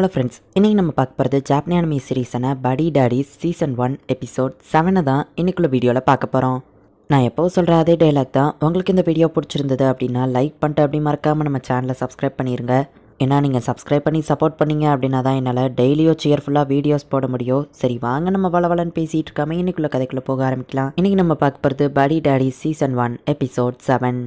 Hello friends, இன்றைக்கி நம்ம பார்க்க போகிறது ஜாப்பனி அனிமி சீரீஸான படி டாடிஸ் சீசன் 1 எபிசோட் 7 தான் இன்னைக்குள்ள வீடியோவில் பார்க்க போகிறோம். நான் எப்போது சொல்கிற அதே டைலாக் தான். உங்களுக்கு இந்த வீடியோ பிடிச்சிருந்தது அப்படின்னா லைக் பண்ணிட்டு அப்படி மறக்காமல் நம்ம சேனலை சப்ஸ்கிரைப் பண்ணிடுங்க. ஏன்னா நீங்கள் சப்ஸ்கிரைப் பண்ணி சப்போர்ட் பண்ணீங்க அப்படின்னா தான் என்னால் டெய்லியோ சியர்ஃபுல்லாக வீடியோஸ் போட முடியும். சரி வாங்க நம்ம வளவலன்னு பேசிகிட்டு இருக்காம இன்னைக்குள்ள கதைக்குள்ளே போக ஆரம்பிக்கலாம். இன்றைக்கி நம்ம பார்க்க போகிறது படி டாடிஸ் சீசன் 1 எபிசோட் 7.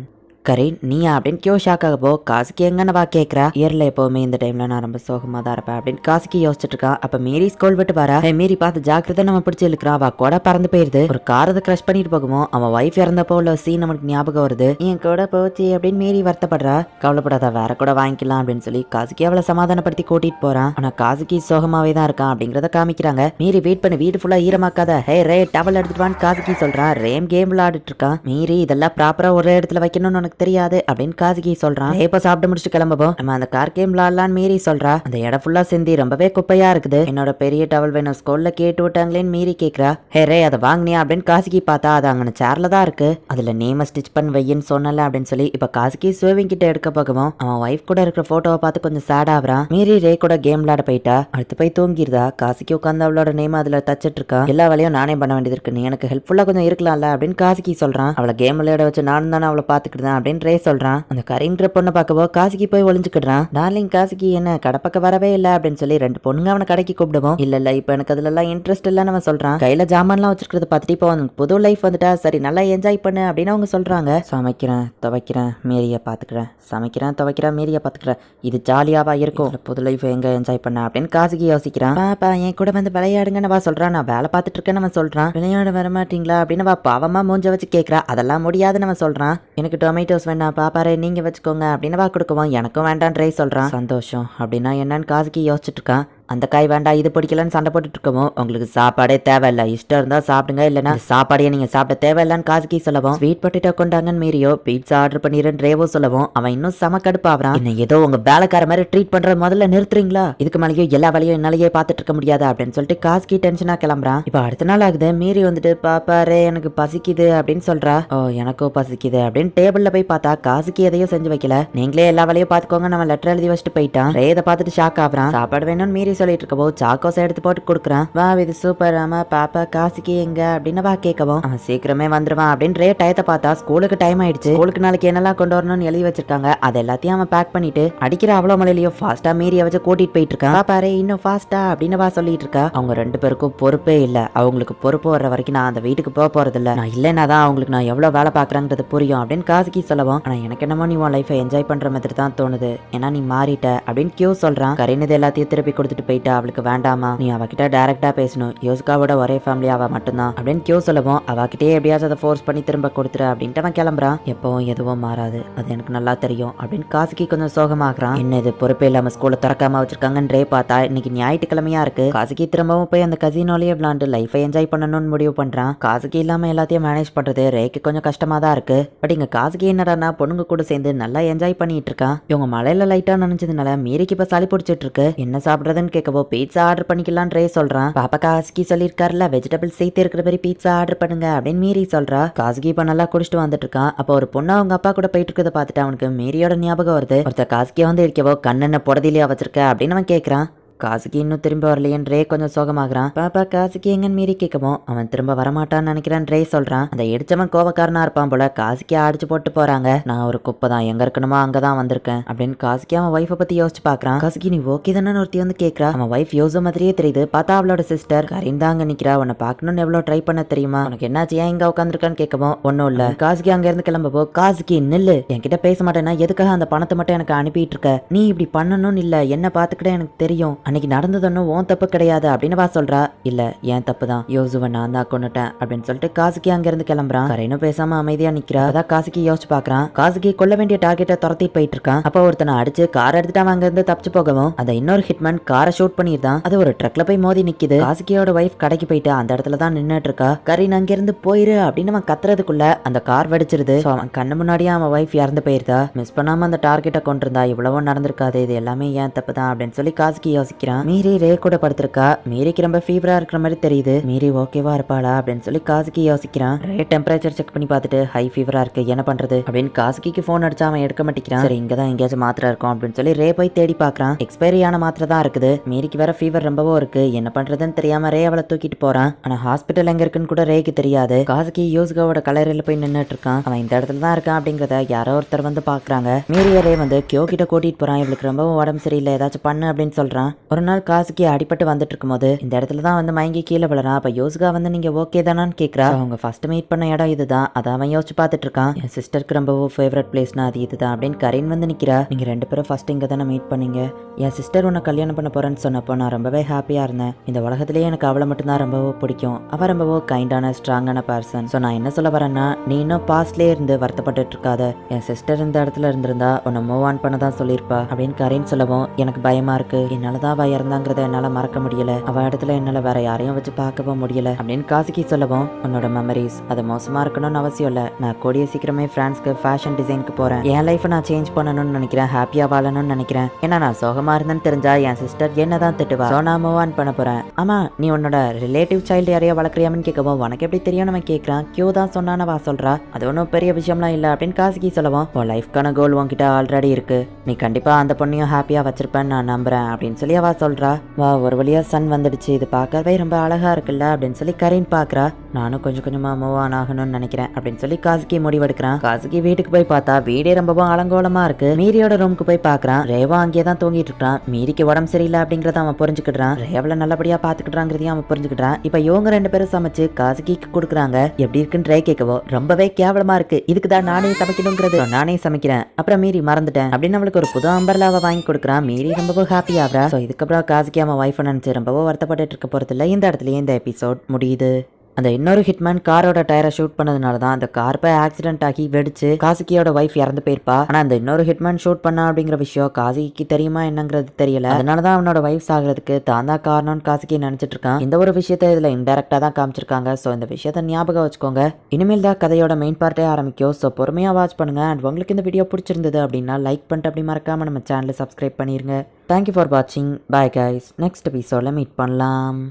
கரீன் நீயா அப்படின்னு கியோ ஷாக் ஆகப்போ காசுக்கு எங்கன்னு வா கேட்குறா. இயரில் எப்போவுமே இந்த டைமில் நான் ரொம்ப சோகமாக தான் இருப்பேன் அப்படின்னு காசுக்கு யோசிச்சுட்டு இருக்கான். அப்போ மீறி ஸ்கூல் விட்டு வரா. மீறி பார்த்து ஜாக்கிரதை நம்ம பிடிச்சி இழுக்கிறான். அவ கூட பறந்து போயிருது. ஒரு காரதை கிரஷ் பண்ணிட்டு போகுமோ அவன் ஒய்ஃப் இறந்தப்போ உள்ள சீன் நமக்கு ஞாபகம் வருது. என் கூட போச்சு அப்படின்னு மீறி வருத்தப்படுறா. கவலைப்படாத வேற கூட வாங்கிக்கலாம் அப்படின்னு சொல்லி காசுக்கு அவளை சமாதானப்படுத்தி கூட்டிட்டு போறான். ஆனா காசுக்கு சோகமாவே தான் இருக்கான் அப்படிங்கறத காமிக்கிறாங்க. மீறி வெயிட் பண்ணி வீடு ஃபுல்லா ஈரமாக்காத. ஹே ரே டவல் எடுத்துட்டு காசுக்கு சொல்றான். ரேம் கேம் விளையாடிட்டு இருக்கான். மீறி இதெல்லாம் ப்ராப்பரா ஒரு இடத்துல வைக்கணும்னு உனக்கு தெரியாது அப்படின்னு காசுகி சொல்றான். இப்ப சாப்பிட்டு முடிச்சுட்டு கிளம்புவோம், நம்ம அந்த கார் கேம் விளையாடலான்னு மீறி சொல்றா. அந்த இடம் ஃபுல்லா சிந்தி ரொம்பவே குப்பையா இருக்குது. என்னோட பெரிய டவல் வேணும் ஸ்கூல்ல கேட்டு விட்டாங்களேன்னு மீறி கேக்குறா. ஹே ரே அதை வாங்கினியா அப்படின்னு காசுகி பார்த்தா அது அங்கே சேர்ல தான் இருக்கு. அதுல நேம ஸ்டிச் பண்ணி வையின்னு சொன்னல அப்படின்னு சொல்லி இப்ப காசுகி சேவிங் கிட்ட எடுக்க போகவும் அவன் ஒய்ஃப் கூட இருக்கிற போட்டோவை பார்த்து கொஞ்சம் சேட் ஆகுறான். மீறி ரே கூட கேம் விளையாட போயிட்டா. அடுத்து போய் தூங்கிருதா. காசுகி உட்காந்து அவளோட நேம் அதுல தச்சிட்டு இருக்கா. எல்லா வேலையும் நானே பண்ண வேண்டியது இருக்கு, நீ எனக்கு ஹெல்ப்ஃபுல்லா கொஞ்சம் இருக்கலாம்ல அப்படின்னு காசுகி சொல்றான். அவளை கேம் விளையாட வச்சு நானும் தானே அவளை பாத்துக்கிட்டேன் அப்படின்னு ரே சொல்றான். அந்த கரீன்ற பொண்ணை பார்க்கவோ காசுகி போய் ஒளிஞ்சுக்கிடுறான். டார்லிங் காசுகி என்ன கடப்பக்க வரவே இல்லை அப்படின்னு சொல்லி ரெண்டு பொண்ணுங்க அவனை கடைக்கு கூப்பிடுவோம். இல்ல இப்ப எனக்கு அதுல எல்லாம் இன்ட்ரெஸ்ட் இல்லன்னு அவன் சொல்றான். கையில ஜாமான்லாம் வச்சிருக்கிறத பார்த்துட்டு இப்போ அவனுக்கு புது லைஃப் வந்துட்டா சரி நல்லா என்ஜாய் பண்ணு அப்படின்னு அவங்க சொல்றாங்க. சமைக்கிறேன் துவைக்கிறேன் மேரிய பாத்துக்கிறேன், சமைக்கிறேன் துவைக்கிறேன் மேரிய பாத்துக்கிறேன், இது ஜாலியாவா இருக்கும், புது லைஃப் எங்க என்ஜாய் பண்ண அப்படின்னு காசுகி யோசிக்கிறான். பாப்பா என் கூட வந்து விளையாடுங்கன்னு வா சொல்றான். நான் வேலை பார்த்துட்டு இருக்கேன்னு அவன் சொல்றான். விளையாட வர மாட்டீங்களா அப்படின்னு வா பாவமா மூஞ்ச வச்சு கேட்கறா. அதெல்லாம் முடியாதுன்னு அவன் சொல்றான். எனக்கு டொமேட்டோஸ் வேணா பாப்பாரே நீங்க வச்சுக்கோங்க அப்படின்னு வா கொடுக்குவோம். எனக்கும் வேண்டாம் ட்ரை சொல்றான். சந்தோஷம் அப்படின்னா என்னன்னு காசுக்கு யோசிச்சுட்டு இருக்கான். அந்த காய் வேண்டாம் இது பிடிக்கலன்னு சண்டை போட்டுட்டு இருக்கோம். உங்களுக்கு சாப்பாடே தேவையில்லை, இஷ்டம் இருந்தா சாப்பிடுங்க, இல்லைன்னா சாப்பாடே நீங்க சாப்பிட தேவையில்லான்னு காசுக்கி சொல்லவும் ஸ்வீட் பொட்டேட்டோ கொண்டாங்கன்னு மீறியோ பீட்சா ஆர்டர் பண்ணிடுறேன் ரேவோ சொல்லவும் அவன் இன்னும் செம கடுப்பாவறான். என்ன ஏதோ உங்க வேலைக்கார மாதிரி ட்ரீட் பண்ற முதல்ல நிறுத்துறீங்களா, இதுக்கு மேலேயோ எல்லா வேலையும் என்னாலேயே பார்த்துட்டு இருக்க முடியாது அப்படின்னு சொல்லிட்டு காசுக்கி டென்ஷனா கிளம்புறான். இப்ப அடுத்த நாள் ஆகுது. மீறி வந்துட்டு பாப்பாரே எனக்கு பசிக்குது அப்படின்னு சொல்றா. ஓ எனக்கும் பசிக்குது அப்படின்னு டேபிள்ல போய் பார்த்தா காசுக்கி எதையும் செஞ்சு வைக்கல. நீங்களே எல்லா வேலையும் பாத்துக்கோங்க நம்ம லெட்டர் எழுதி வச்சுட்டு போயிட்டான். ரே இதை பார்த்துட்டு ஷாக் ஆகுறான். சாப்பாடு வேணும்னு மீறி சொல்லிட்டு இருக்கவோ சாக்கோஸ் எடுத்து போட்டு கொடுக்குறான். வா இது சூப்பர் ஆமா பாப்பா காசுக்கு எங்க அப்படின்னு வா கேட்கவும் அவன் சீக்கிரமே வந்துருவான் அப்படின்னு ரே டயத்தை பார்த்தா ஸ்கூலுக்கு டைம் ஆயிடுச்சு. ஸ்கூலுக்கு நாளைக்கு என்னெல்லாம் கொண்டு வரணும்னு எழுதி வச்சிருக்காங்க. அது எல்லாத்தையும் அவன் பேக் பண்ணிட்டு அடிக்கிற அவ்வளவு மலையிலயோ ஃபாஸ்டா மீறிய வச்சு கூட்டிட்டு போயிட்டு இருக்கான். பாப்பாரே இன்னும் ஃபாஸ்டா அப்படின்னு வா சொல்லிட்டு இருக்கா. அவங்க ரெண்டு பேருக்கும் பொறுப்பே இல்ல. அவங்களுக்கு பொறுப்பு வர்ற வரைக்கும் நான் அந்த வீட்டுக்கு போக போறது இல்ல. நான் இல்லைன்னா தான் அவங்களுக்கு நான் எவ்வளவு வேலை பாக்குறேங்கிறது புரியும் அப்படின்னு காசுக்கு சொல்லவும் ஆனா எனக்கு என்னமோ நீ உன் லைஃபை என்ஜாய் பண்ற மாதிரி தான் தோணுது, ஏன்னா நீ மாறிட்ட அப்படின்னு கியூ சொல்றான். கரீனது எல்லாத்தையும் திருப்பி கொடுத்துட்டு போயிட்டா. அவளுக்கு வேண்டாமா, நீ அவகிட்ட டைரக்டா பேசணும், யோசிகாவோட ஒரே ஃபேமிலி அவ மட்டும்தான் அப்படின்னு கியூ சொல்லவும் அவகிட்டே எப்படியாச்சும் அதை ஃபோர்ஸ் பண்ணி திரும்ப கொடுத்துரு அப்படின்ட்டு அவன் கிளம்புறான். எப்பவும் எதுவும் மாறாது, அது எனக்கு நல்லா தெரியும் அப்படின்னு காசுக்கு கொஞ்சம் சோகமாகறான். என்ன இது பொறுப்பே இல்லாம ஸ்கூல்ல திறக்காம வச்சிருக்காங்கன்றே பார்த்தா இன்னைக்கு ஞாயிற்றுக்கிழமையா இருக்கு. காசுக்கு திரும்பவும் போய் அந்த கசினோலயே விளாண்டு லைஃபை என்ஜாய் பண்ணணும்னு முடிவு பண்றான். காசுக்கு இல்லாம எல்லாத்தையும் மேனேஜ் பண்றது ரேக்கு கொஞ்சம் கஷ்டமா தான் இருக்கு. பட் இங்க காசுக்கு என்னடா பொண்ணுங்க கூட சேர்ந்து நல்லா என்ஜாய் பண்ணிட்டு இருக்கான். இவங்க மழையில லைட்டா நினைச்சதுனால மீறிக்கு இப்ப சளி பிடிச்சிட்டு இருக்கு. என்ன சாப்பிடுறதுன்னு கேட்கவோ பீட்சா ஆர்டர் பண்ணிக்கலாம் ரே சொல்றான். பாப்பா காசுகி சொல்லிருக்காருல வெஜிடபிள் சேர்த்து இருக்கிற மாதிரி பீட்சா ஆர்டர் பண்ணுங்க அப்படின்னு மீறி சொல்றா. காசுகி இப்ப நல்லா குடிச்சிட்டு வந்துட்டு இருக்கான். அப்போ ஒரு பொண்ணு அவங்க அப்பா கூட போயிட்டு இருக்கிறத பார்த்துட்டு அவனுக்கு மீரியோட ஞாபகம் வருது. ஒருத்தர் காசுகி வந்து இருக்கவோ கண்ணென்ன புடதிலையா வச்சிருக்க அப்படின்னு அவன் கேட்கறான். காசுக்கு இன்னும் திரும்ப வரலையன் ரே கொஞ்சம் சோகமாகறான். பாப்பா காசுக்கு எங்கன்னு மீறி கேட்கவும் அவன் திரும்ப வரமாட்டான்னு நினைக்கிறான் ரே சொல்றான். அந்த இடிச்சவன் கோவக்காரனா இருப்பான் போல. காசுக்கே அடிச்சு போட்டு போறாங்க. நான் ஒரு குப்பை தான், எங்க இருக்கணுமோ அங்கதான் வந்திருக்கேன் அப்படின்னு காசுக்கே அவன் ஒய்ஃபை பத்தி யோசிச்சு பாக்குறான். காசுக்கு நீ ஓகே தானே ஒருத்தி வந்து கேட்கறா. அவன் ஒய்ஃப் யோசோ மாதிரியே தெரியுது. பார்த்தா அவளோட சிஸ்டர் கரீன் தான் அங்க நிக்கிறா. உன்னை பாக்கணும்னு எவ்வளவு ட்ரை பண்ண தெரியுமா, உனக்கு என்னாச்சு ஏன் இங்க உட்காந்துருக்கான்னு கேட்கவும் ஒன்னும் இல்ல. காசுக்கு அங்க இருந்து கிளம்பவோ காசுக்கு நில்லு, என்கிட்ட பேச மாட்டேன்னா எதுக்காக அந்த பணத்தை மட்டும் எனக்கு அனுப்பிட்டு இருக்க, நீ இப்படி பண்ணணும்னு இல்ல, என்ன பாத்துக்கிட்ட எனக்கு தெரியும், அன்னைக்கு நடந்ததுன்னு உன் தப்பு கிடையாது அப்படின்னு வா சொல்றா. இல்ல என் தப்பு தான், யோசுவை நான் தான் கொண்டுட்டேன் அப்படின்னு சொல்லிட்டு காசுக்கு அங்க இருந்து கிளம்புறான். கரீனும் பேசாம அமைதியா நிக்கிறா. அதான் காசுக்கு யோசிச்சு பாக்குறான். காசுக்கு கொல்ல வேண்டிய டார்கெட்டை துரத்திட்டு போயிட்டு இருக்கான். அப்ப ஒருத்தனை அடிச்சு கார் எடுத்துட்டு அவன் அங்க இருந்து தப்பிச்சு போகவும் அந்த இன்னொரு ஹிட்மேன் காரை ஷூட் பண்ணிருந்தான். அது ஒரு ட்ரக்ல போய் மோதி நிக்குது. காசுகியோட வைஃப் கடைக்கு போயிட்டு அந்த இடத்துல தான் நின்னுட்டு இருக்கா. கரீன் அங்க இருந்து போயிரு அப்படின்னு அவன் கத்துறதுக்குள்ள அந்த கார் வெடிச்சிருது. அவன் கண்ணு முன்னாடியே அவன் வைஃப் இறந்து போயிருந்தா. மிஸ் பண்ணாம அந்த டார்கெட்டை கொண்டிருந்தா இவ்வளவும் நடந்திருக்காது, இது எல்லாமே ஏன் தப்பு தான் அப்படின்னு சொல்லி காசுக்கு யோசிக்க யோசிக்கிறான். மீரி ரே கூட படுத்திருக்கா. மீரிக்கு ரொம்ப ஃபீவரா இருக்கிற மாதிரி தெரியுது. மீரி ஓகேவா இருப்பாளா அப்படின்னு சொல்லி காசுகி யோசிக்கிறான். ரே டெம்பரேச்சர் செக் பண்ணி பார்த்துட்டு ஹை ஃபீவரா இருக்கு, என்ன பண்றது அப்படின்னு காசுகிக்கு போன் அடிச்சா அவன் எடுக்க மாட்டேங்கிறான். சரி இங்கதான் எங்கேயாச்சும் மாத்திரை இருக்கும் அப்படின்னு சொல்லி ரே போய் தேடி பாக்குறான். எக்ஸ்பைரியான மாத்திரை தான் இருக்குது. மீரிக்கு வேற ஃபீவர் ரொம்பவும் இருக்கு, என்ன பண்றதுன்னு தெரியாம ரே அவளை தூக்கிட்டு போறான். ஆனா ஹாஸ்பிட்டல் எங்க இருக்குன்னு கூட ரேக்கு தெரியாது. காசுகி யூசுகாவோட கலரில போய் நின்னுட்டு இருக்கான். அவன் இந்த இடத்துல தான் இருக்கான் அப்படிங்கறத யாரோ ஒருத்தர் வந்து பாக்குறாங்க. மீறிய ரே வந்து கியோ கிட்ட கூட்டிட்டு போறான். இவளுக்கு ரொம்பவும் உடம்பு சரியில்லை, ஏதாச்சும் பண்ணு அப்படின்னு சொல்றான். ஒரு நாள் காசுகி அடிபட்டு வந்துட்டு இருக்கும் போது இந்த இடத்துல தான் வந்து மயங்கி கீழே விழறான். அப்ப யோசுகா வந்து நீங்க ஓகே தானான்னு கேக்குறா. அவங்க ஃபர்ஸ்ட் மீட் பண்ண இடம் இதுதான், அதை அவன் யோசிச்சு பார்த்துட்டு இருக்கான். என் சிஸ்டருக்கு ரொம்பவும் ஃபேவரட் பிளேஸ்னா அது இதுதான் அப்படின்னு கரீன் வந்து நிக்கிறா. நீங்க ரெண்டு பேரும் ஃபர்ஸ்ட் இங்க தானே மீட் பண்ணீங்க. என் சிஸ்டர் உன்னை கல்யாணம் பண்ண போறேன்னு சொன்னப்போ நான் ரொம்பவே ஹாப்பியா இருந்தேன். இந்த உலகத்திலேயே எனக்கு அவளை மட்டும்தான் ரொம்பவும் பிடிக்கும். அவ ரொம்பவும் கைண்டான ஸ்ட்ராங்கான பர்சன். ஸோ நான் என்ன சொல்ல வரேன்னா நீ இன்னும் பாஸ்ட்லேயே இருந்து வருத்தப்பட்டு இருக்காத. என் சிஸ்டர் இந்த இடத்துல இருந்திருந்தா உன்னை மூவ் ஆன் பண்ண தான் சொல்லியிருப்பா அப்படின்னு கரீன் சொல்லவும் எனக்கு பயமா இருக்கு. என்னாலதான் அவ இறந்தாங்கிறத என்னால மறக்க முடியல. அவ இடத்துல என்னால வேற யாரையும் வச்சு பார்க்கவும் முடியல அப்படின்னு காசுகி சொல்லவும் உன்னோட மெமரிஸ் அது மோசமா இருக்கணும்னு அவசியம் இல்ல. நான் கூடிய சீக்கிரமே பிரான்ஸ்க்கு ஃபேஷன் டிசைனுக்கு போறேன். என் லைஃப் நான் சேஞ்ச் பண்ணணும்னு நினைக்கிறேன், ஹாப்பியா வாழணும்னு நினைக்கிறேன். ஏன்னா நான் சோகமா இருந்தேன்னு தெரிஞ்சா என் சிஸ்டர் என்னதான் திட்டுவா. ஸோ நான் மூவ் ஆன் பண்ண போறேன். ஆமா நீ உன்னோட ரிலேட்டிவ் சைல்டு யாரையோ வளர்க்குறியாமன்னு கேட்கவும் உனக்கு எப்படி தெரியும் நம்ம கேட்கறான். கியூ தான் சொன்னான வா சொல்றா. அது ஒன்றும் பெரிய விஷயம்லாம் இல்லை அப்படின்னு காசுகி சொல்லவும் உன் லைஃப்கான கோல் உன்கிட்ட ஆல்ரெடி இருக்கு, நீ கண்டிப்பா அந்த பொண்ணையும் ஹாப்பியா வச்சிருப்பேன்னு நான் நம்புறேன் அப்படின்னு சொல்லி அவ சொல்றா. வா ஒரு வழியா சன் வந்துடுச்சு, இது பார்க்கவே ரொம்ப அழகா இருக்குல்ல அப்படின்னு சொல்லி கரீன் பாக்குறா. நானும் கொஞ்சம் கொஞ்சமா மூவ் ஆன் ஆகணும்னு நினைக்கிறேன் அப்படின்னு சொல்லி காசுகி முடிவெடுக்கிறான். காசுகி வீட்டுக்கு போய் பார்த்தா வீடே ரொம்பவும் அலங்கோலமா இருக்கு. மீரியோட ரூமுக்கு போய் பாக்குறான். ரேவா அங்கேயே தான் தூங்கிட்டு இருக்கான். மீரிக்கு உடம்பு சரியில்லை அப்படிங்கறத அவன் புரிஞ்சுக்கிட்டான். ரேவல நல்லபடியா பாத்துக்கிட்டாங்கிறதையும் அவன் புரிஞ்சுக்கிட்டான். இப்ப இவங்க ரெண்டு பேரும் சமைச்சு காசுகிக்கு கொடுக்குறாங்க. எப்படி இருக்குன்னு ரே கேட்கவோ ரொம்பவே கேவலமா இருக்கு, இதுக்குதான் நானே சமைக்கணுங்கிறது, நானே சமைக்கிறேன் அப்புறம் மீறி மறந்துட்டேன் அப்படின்னு அவளுக்கு ஒரு புது அம்பர்லாவை வாங்கி கொடுக்குறான். மீறி ரொம்பவும் ஹாப்பி ஆகுறா. ஸோ இதுக்கப்புறம் காசுகி அவன் வைஃப் நினைச்சு ரொம்பவும் வருத்தப்பட்டு இருக்க போறது இல்லை. இந்த இடத்துலயே இந்த எபிசோட் முடியுது. அந்த இன்னொரு ஹிட்மேன் காரோட டயரை ஷூட் பண்ணதுனால தான் அந்த கார் போய் ஆக்சிடென்ட் ஆகி வெடிச்சு காசுகியோட வைஃப் இறந்து போயிருப்பா. ஆனா அந்த இன்னொரு ஹிட்மேன் ஷூட் பண்ணா அப்படிங்கிற விஷயம் காசுகிக்கு தெரியுமா என்னங்கிறது தெரியல. அதனாலதான் அவனோட வைஃப் சாகிறதுக்கு தான் தான் காரணம்னு காசுகி நினைச்சிட்டு இருக்கான். இந்த ஒரு விஷயத்த இதுல இன்டெரக்டா தான் காமிச்சிருக்காங்க. ஸோ இந்த விஷயத்த ஞாபகம் வச்சுக்கோங்க. இனிமேல் தான் கதையோட மெயின் பார்ட்டே ஆரம்பிக்கும். ஸோ பொறுமையா வாட்ச் பண்ணுங்க. அண்ட் உங்களுக்கு இந்த வீடியோ பிடிச்சிருந்தது அப்படின்னா லைக் பண்ணிட்டு அப்படி மறக்காம நம்ம சேனலை சப்ஸ்கிரைப் பண்ணிருங்க. தேங்க்யூ ஃபார் வாட்சிங். Bye guys. நெக்ஸ்ட் எபிசோட்ல மீட் பண்ணலாம்.